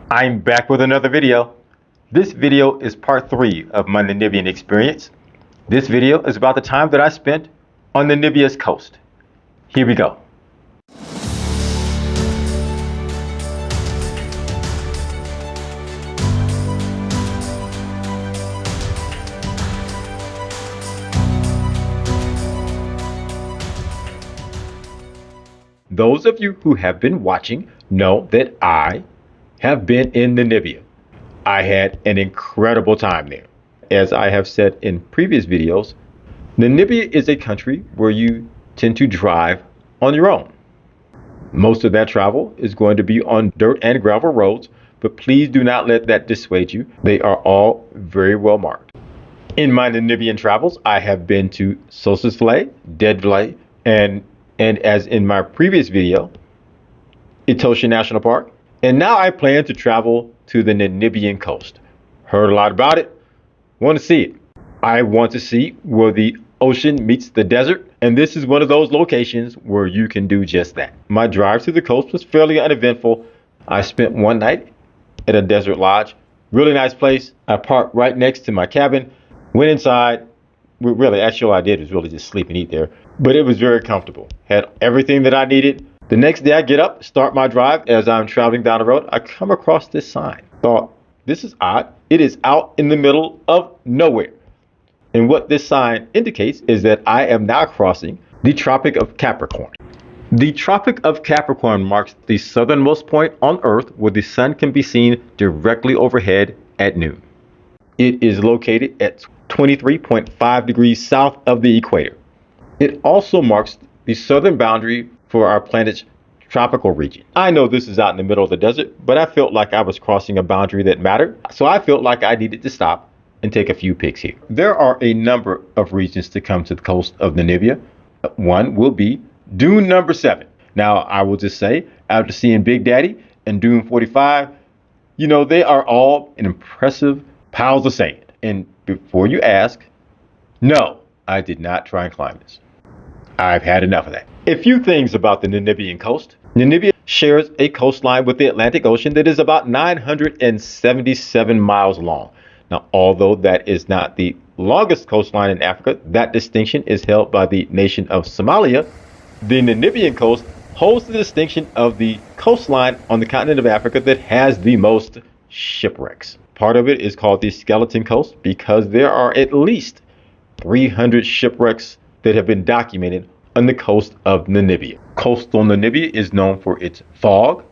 I'm back with another video. This video is part 3 of my Namibian experience. This video is about the time that I spent on Namibia's coast. Here we go. Those of you who have been watching know that I have been in Namibia. I had an incredible time there. As I have said in previous videos, Namibia is a country where you tend to drive on your own. Most of that travel is going to be on dirt and gravel roads, but please do not let that dissuade you. They are all very well marked. In my Namibian travels, I have been to Sossusvlei, Dedvlei, and as in my previous video, Etosha National Park. And now I plan to travel to the Namibian coast. Heard a lot about it. Want to see it. I want to see where the ocean meets the desert. And this is one of those locations where you can do just that. My drive to the coast was fairly uneventful. I spent one night at a desert lodge. Really nice place. I parked right next to my cabin. Went inside. Really, actually, all I did was really just sleep and eat there. But it was very comfortable. Had everything that I needed. The next day I get up, start my drive. As I'm traveling down the road, I come across this sign. Thought, this is odd. It is out in the middle of nowhere. And what this sign indicates is that I am now crossing the Tropic of Capricorn. The Tropic of Capricorn marks the southernmost point on Earth where the sun can be seen directly overhead at noon. It is located at 23.5 degrees south of the equator. It also marks the southern boundary for our planet's tropical region. I know this is out in the middle of the desert, but I felt like I was crossing a boundary that mattered, so I felt like I needed to stop and take a few pics here. There are a number of reasons to come to the coast of Namibia. One will be Dune number 7. Now, I will just say, after seeing Big Daddy and Dune 45, they are all an impressive piles of sand. And before you ask, no, I did not try and climb this. I've had enough of that. A few things about the Namibian coast. Namibia shares a coastline with the Atlantic Ocean that is about 977 miles long. Now, although that is not the longest coastline in Africa, that distinction is held by the nation of Somalia. The Namibian coast holds the distinction of the coastline on the continent of Africa that has the most shipwrecks. Part of it is called the Skeleton Coast because there are at least 300 shipwrecks that have been documented on the coast of Namibia. Coastal Namibia is known for its fog,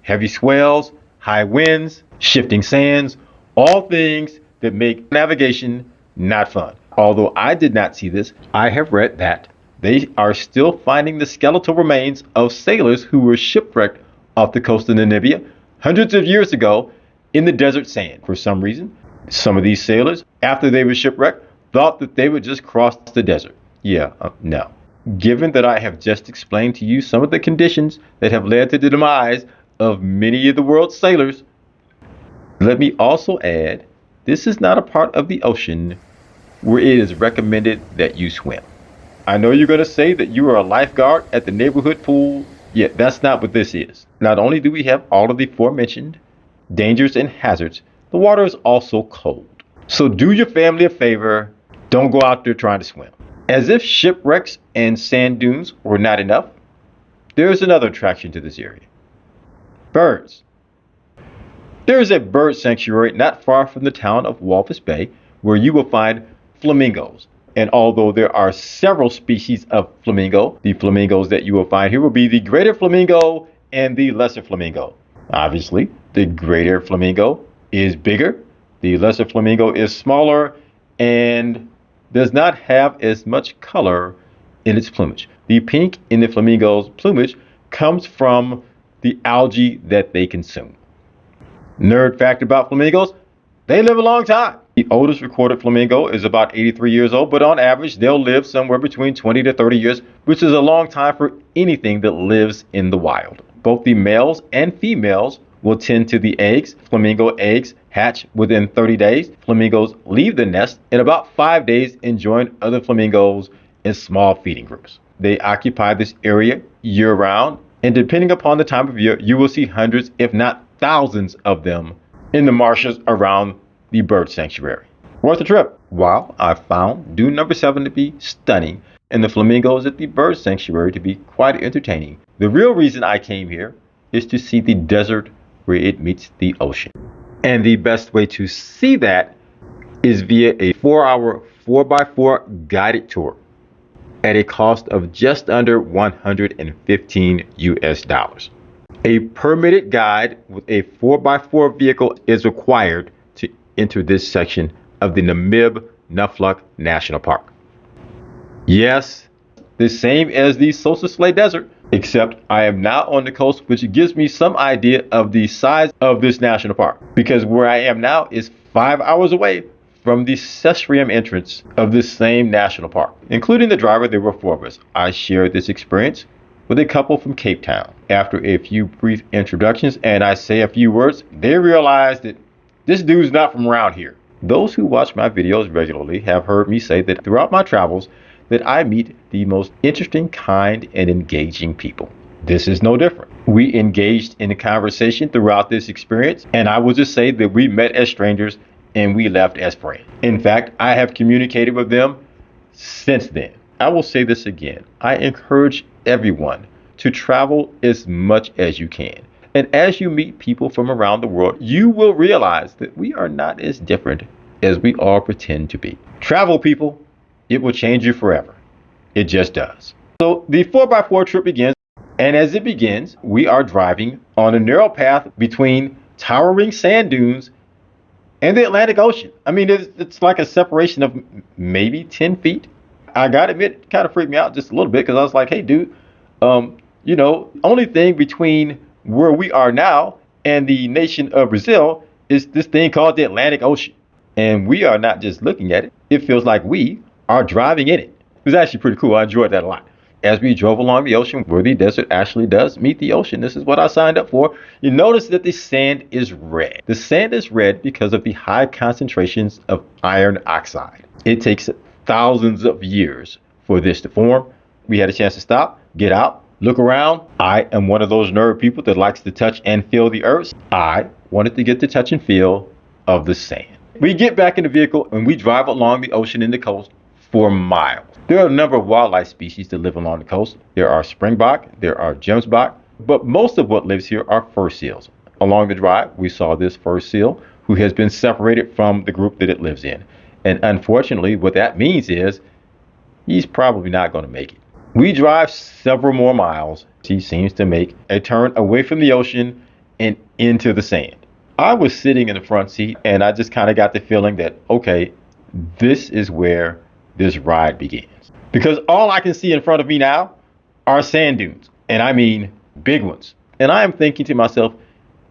heavy swells, high winds, shifting sands, all things that make navigation not fun. Although I did not see this, I have read that they are still finding the skeletal remains of sailors who were shipwrecked off the coast of Namibia hundreds of years ago in the desert sand. For some reason, some of these sailors, after they were shipwrecked, thought that they would just cross the desert. No. Given that I have just explained to you some of the conditions that have led to the demise of many of the world's sailors, let me also add, this is not a part of the ocean where it is recommended that you swim. I know you're going to say that you are a lifeguard at the neighborhood pool, yet that's not what this is. Not only do we have all of the aforementioned dangers and hazards, the water is also cold. So do your family a favor, don't go out there trying to swim. As if shipwrecks and sand dunes were not enough, there is another attraction to this area. Birds. There is a bird sanctuary not far from the town of Walvis Bay where you will find flamingos. And although there are several species of flamingo, the flamingos that you will find here will be the greater flamingo and the lesser flamingo. Obviously, the greater flamingo is bigger, the lesser flamingo is smaller, and does not have as much color in its plumage. The pink in the flamingo's plumage comes from the algae that they consume. Nerd fact about flamingos, they live a long time. The oldest recorded flamingo is about 83 years old, but on average, they'll live somewhere between 20 to 30 years, which is a long time for anything that lives in the wild. Both the males and females will tend to the eggs. Flamingo eggs hatch within 30 days. Flamingos leave the nest in about 5 days and join other flamingos in small feeding groups. They occupy this area year-round, and depending upon the time of year, you will see hundreds, if not thousands of them in the marshes around the bird sanctuary. Worth the trip. While I found Dune number 7 to be stunning and the flamingos at the bird sanctuary to be quite entertaining, the real reason I came here is to see the desert where it meets the ocean. And the best way to see that is via a 4-hour 4x4 guided tour at a cost of just under 115 US dollars. A permitted guide with a 4x4 vehicle is required to enter this section of the Namib National Park. Yes, the same as the Sosa Slay Desert, except I am now on the coast, which gives me some idea of the size of this national park, because where I am now is 5 hours away from the Cesarium entrance of this same national park. Including the driver, there were 4 of us. I shared this experience with a couple from Cape Town. After a few brief introductions and I say a few words, they realized that this dude's not from around here. Those who watch my videos regularly have heard me say that throughout my travels that I meet the most interesting, kind, and engaging people. This is no different. We engaged in a conversation throughout this experience, and I will just say that we met as strangers and we left as friends. In fact, I have communicated with them since then. I will say this again. I encourage everyone to travel as much as you can. And as you meet people from around the world, you will realize that we are not as different as we all pretend to be. Travel, people. It will change you forever. It just does. So the 4x4 trip begins, and as it begins, we are driving on a narrow path between towering sand dunes and the Atlantic Ocean. I mean, it's like a separation of maybe 10 feet. I gotta admit, it kind of freaked me out just a little bit because I was like, hey, dude, only thing between where we are now and the nation of Brazil is this thing called the Atlantic Ocean. And we are not just looking at it. It feels like we are driving in it. It was actually pretty cool. I enjoyed that a lot. As we drove along the ocean where the desert actually does meet the ocean, this is what I signed up for. You notice that the sand is red. The sand is red because of the high concentrations of iron oxide. It takes thousands of years for this to form. We had a chance to stop, get out, look around. I am one of those nerd people that likes to touch and feel the earth. I wanted to get the touch and feel of the sand. We get back in the vehicle and we drive along the ocean and the coast for miles. There are a number of wildlife species that live along the coast. There are springbok, there are gemsbok, but most of what lives here are fur seals. Along the drive, we saw this fur seal who has been separated from the group that it lives in. And unfortunately, what that means is he's probably not going to make it. We drive several more miles. He seems to make a turn away from the ocean and into the sand. I was sitting in the front seat and I just kind of got the feeling that, okay, this is where this ride begins. Because all I can see in front of me now are sand dunes. And I mean big ones. And I am thinking to myself,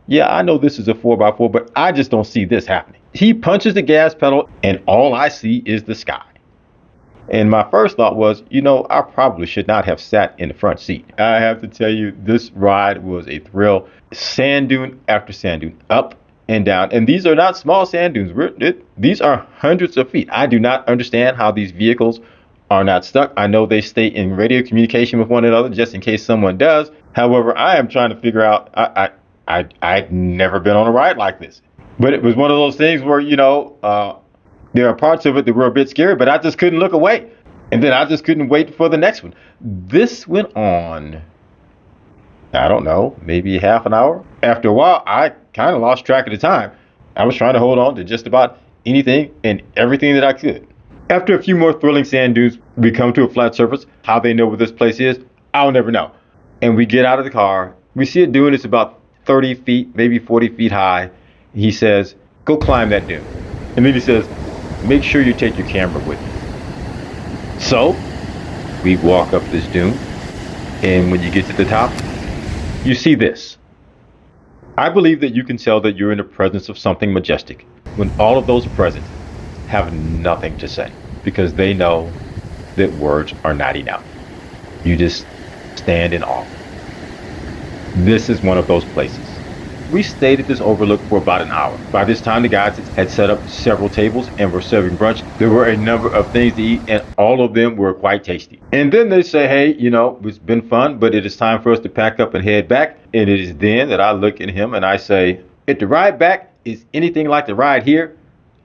yeah, I know this is a 4x4, but I just don't see this happening. He punches the gas pedal and all I see is the sky. And my first thought was, I probably should not have sat in the front seat. I have to tell you, this ride was a thrill. Sand dune after sand dune, up and down. And these are not small sand dunes. These are hundreds of feet. I do not understand how these vehicles are not stuck. I know they stay in radio communication with one another just in case someone does. However, I am trying to figure out, I've never been on a ride like this. But it was one of those things where, there are parts of it that were a bit scary, but I just couldn't look away. And then I just couldn't wait for the next one. This went on, I don't know, maybe half an hour. After a while, I kind of lost track of the time. I was trying to hold on to just about anything and everything that I could. After a few more thrilling sand dunes, we come to a flat surface. How they know where this place is, I'll never know. And we get out of the car. We see a dune. It's about 30 feet, maybe 40 feet high. He says, go climb that dune. And then he says, make sure you take your camera with you. So we walk up this dune. And when you get to the top, you see this. I believe that you can tell that you're in the presence of something majestic when all of those present have nothing to say because they know that words are not enough. You just stand in awe. This is one of those places. We stayed at this overlook for about an hour. By this time, the guys had set up several tables and were serving brunch. There were a number of things to eat, and all of them were quite tasty. And then they say, hey, it's been fun, but it is time for us to pack up and head back. And it is then that I look at him and I say, if the ride back is anything like the ride here,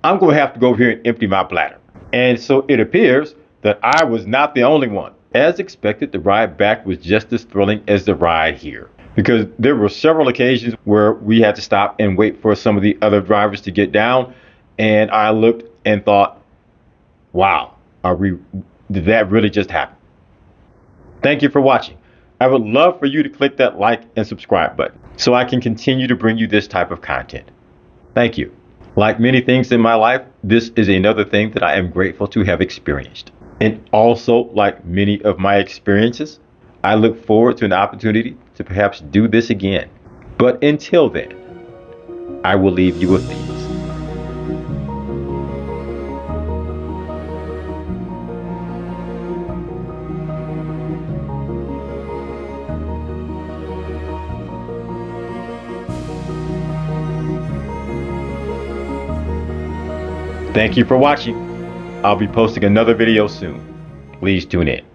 I'm going to have to go over here and empty my bladder. And so it appears that I was not the only one. As expected, the ride back was just as thrilling as the ride here, because there were several occasions where we had to stop and wait for some of the other drivers to get down. And I looked and thought, wow, did that really just happen? Thank you for watching. I would love for you to click that like and subscribe button so I can continue to bring you this type of content. Thank you. Like many things in my life, this is another thing that I am grateful to have experienced. And also, like many of my experiences, I look forward to an opportunity to perhaps do this again. But until then, I will leave you with these. Thank you for watching. I'll be posting another video soon. Please tune in.